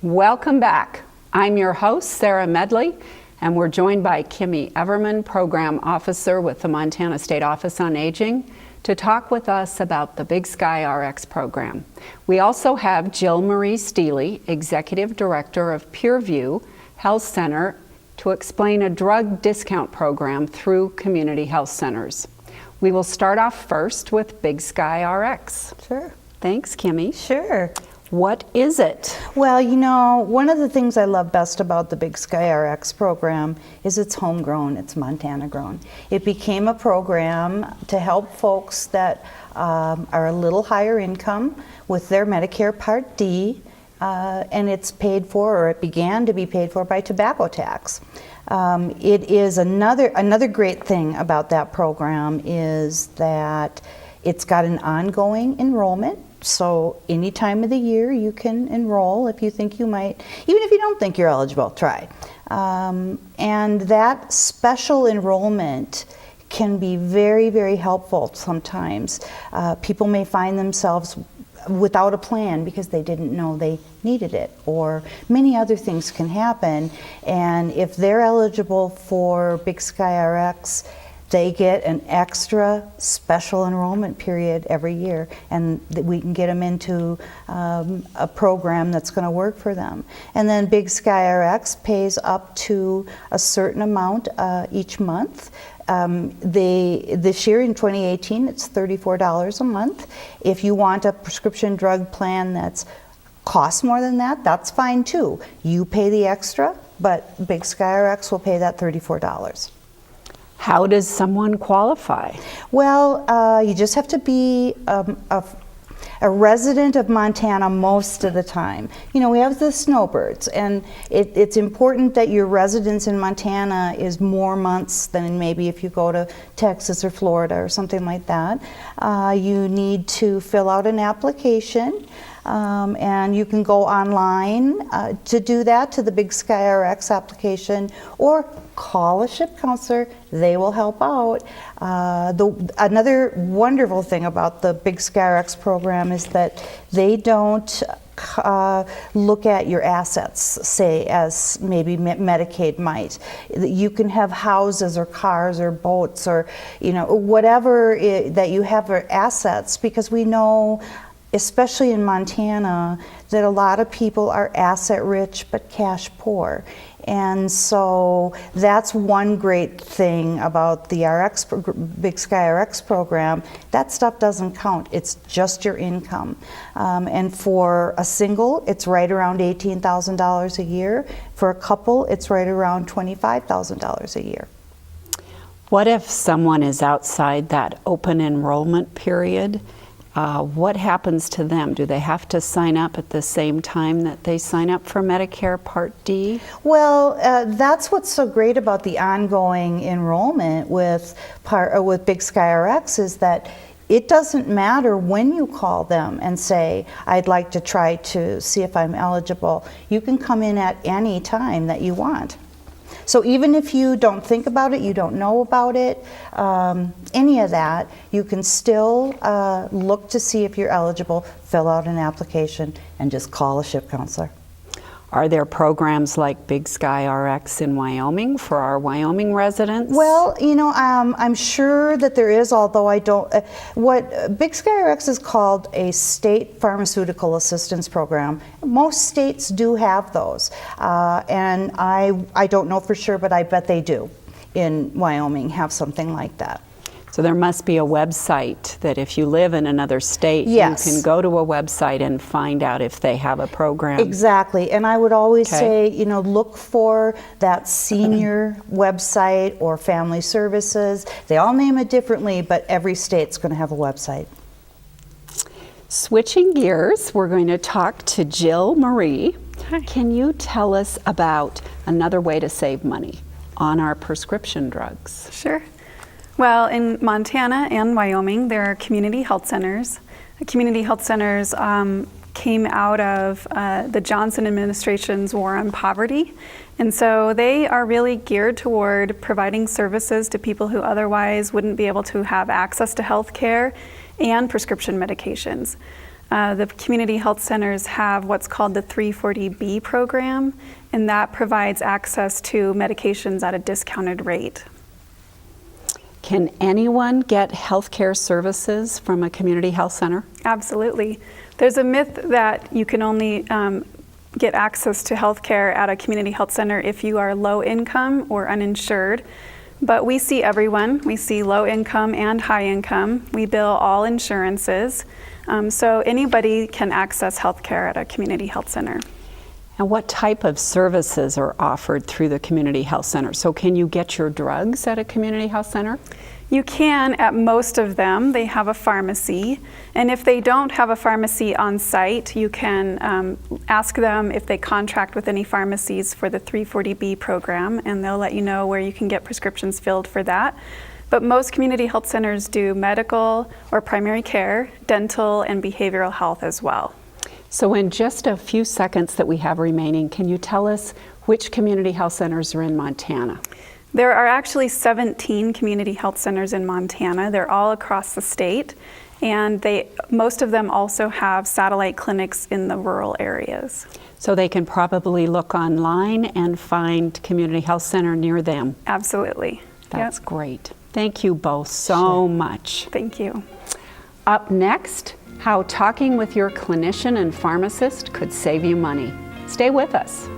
Welcome back. I'm your host, Sarah Medley, and we're joined by Kimmy Everman, Program Officer with the Montana State Office on Aging, to talk with us about the Big Sky RX program. We also have Jill Marie Steele, Executive Director of Peerview Health Center, to explain a drug discount program through community health centers. We will start off first with Big Sky RX. Sure. Thanks, Kimmy. Sure. What is it? Well, you know, one of the things I love best about the Big Sky RX program is it's homegrown, it's Montana grown. It became a program to help folks that are a little higher income with their Medicare Part D, and it's paid for, or it began to be paid for, by tobacco tax. It is another great thing about that program is that it's got an ongoing enrollment. So any time of the year you can enroll if you think you might, even if you don't think you're eligible, try. And that special enrollment can be very, very helpful sometimes. People may find themselves without a plan because they didn't know they needed it, or many other things can happen. And if they're eligible for Big Sky RX, they get an extra special enrollment period every year, and we can get them into a program that's going to work for them. And then Big Sky RX pays up to a certain amount each month. This year in 2018, it's $34 a month. If you want a prescription drug plan that's costs more than that, that's fine too. You pay the extra, but Big Sky RX will pay that $34. How does someone qualify? Well, you just have to be a resident of Montana most of the time. You know, we have the snowbirds, and it's important that your residence in Montana is more months than maybe if you go to Texas or Florida or something like that. You need to fill out an application. And you can go online to do that, to the Big Sky RX application, or call a SHIP counselor. They will help out. Another wonderful thing about the Big Sky RX program is that they don't look at your assets, say, as maybe Medicaid might. You can have houses or cars or boats or, you know, whatever that you have for assets, because we know, especially in Montana, that a lot of people are asset rich but cash poor. And so that's one great thing about the Big Sky RX program. That stuff doesn't count. It's just your income. And for a single, it's right around $18,000 a year. For a couple, it's right around $25,000 a year. What if someone is outside that open enrollment period? What happens to them? Do they have to sign up at the same time that they sign up for Medicare Part D? Well, that's what's so great about the ongoing enrollment with Big Sky RX, is that it doesn't matter when you call them and say, I'd like to try to see if I'm eligible. You can come in at any time that you want. So even if you don't think about it, you don't know about it, any of that, you can still look to see if you're eligible, fill out an application, and just call a SHIP counselor. Are there programs like Big Sky RX in Wyoming for our Wyoming residents? Well, you know, I'm sure that there is, although I don't. What Big Sky RX is called a state pharmaceutical assistance program. Most states do have those, and I don't know for sure, but I bet they do in Wyoming have something like that. So there must be a website that if you live in another state, yes, you can go to a website and find out if they have a program. Exactly, and I would always say, you know, look for that senior website or family services. They all name it differently, but every state's going to have a website. Switching gears, we're going to talk to Jill Marie. Hi. Can you tell us about another way to save money on our prescription drugs? Sure. Well, in Montana and Wyoming, there are community health centers. The community health centers came out of the Johnson administration's war on poverty. And so they are really geared toward providing services to people who otherwise wouldn't be able to have access to health care and prescription medications. The community health centers have what's called the 340B program, and that provides access to medications at a discounted rate. Can anyone get health care services from a community health center? Absolutely. There's a myth that you can only get access to health care at a community health center if you are low income or uninsured. But we see everyone. We see low income and high income. We bill all insurances. So anybody can access health care at a community health center. And what type of services are offered through the community health center? So can you get your drugs at a community health center? You can at most of them. They have a pharmacy. And if they don't have a pharmacy on site, you can ask them if they contract with any pharmacies for the 340B program, and they'll let you know where you can get prescriptions filled for that. But most community health centers do medical or primary care, dental, and behavioral health as well. So in just a few seconds that we have remaining, can you tell us which community health centers are in Montana? There are actually 17 community health centers in Montana. They're all across the state, and most of them also have satellite clinics in the rural areas. So they can probably look online and find community health center near them. Absolutely. That's great. Thank you both so much. Thank you. Up next, how talking with your clinician and pharmacist could save you money. Stay with us.